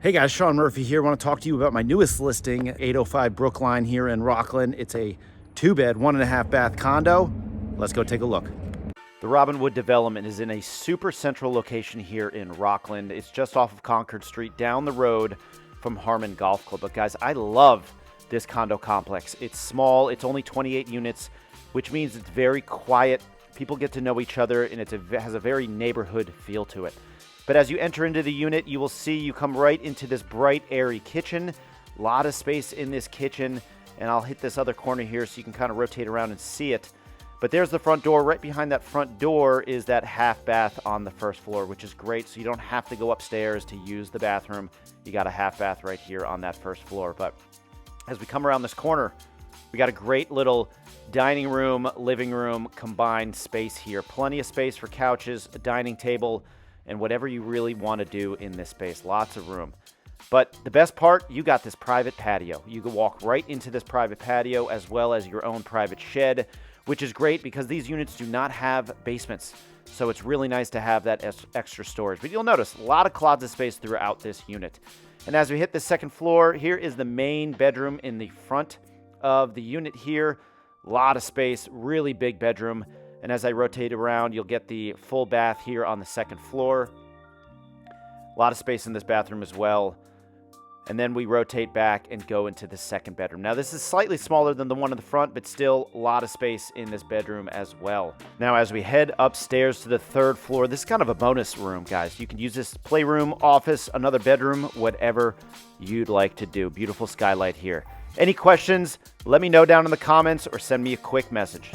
Hey guys, Sean Murphy here. I want to talk to you about my newest listing, 805 Brookline here in Rockland. It's a 2-bed, 1.5 bath condo. Let's go take a look. The Robinwood development is in a super central location here in Rockland. It's just off of Concord Street, down the road from Harmon Golf Club. But guys, I love this condo complex. It's small, it's only 28 units, which means it's very quiet. People get to know each other, and it has a very neighborhood feel to it. But as you enter into the unit, you will see you come right into this bright, airy kitchen. A lot of space in this kitchen, and I'll hit this other corner here so you can kind of rotate around and see it. But there's the front door. Right behind that front door is that half bath on the first floor, which is great, so you don't have to go upstairs to use the bathroom. You got a half bath right here on that first floor. But as we come around this corner, we got a great little dining room, living room, combined space here. Plenty of space for couches, a dining table, and whatever you really want to do in this space. Lots of room. But the best part, you got this private patio. You can walk right into this private patio as well as your own private shed, which is great because these units do not have basements. So it's really nice to have that extra storage. But you'll notice a lot of closet space throughout this unit. And as we hit the second floor, here is the main bedroom in the front of the unit here. A lot of space, really big bedroom. And as I rotate around, you'll get the full bath here on the second floor. A lot of space in this bathroom as well. And then we rotate back and go into the second bedroom. Now, this is slightly smaller than the one in the front, but still a lot of space in this bedroom as well. Now, as we head upstairs to the third floor, this is kind of a bonus room, guys. You can use this playroom, office, another bedroom, whatever you'd like to do. Beautiful skylight here. Any questions? Let me know down in the comments or send me a quick message.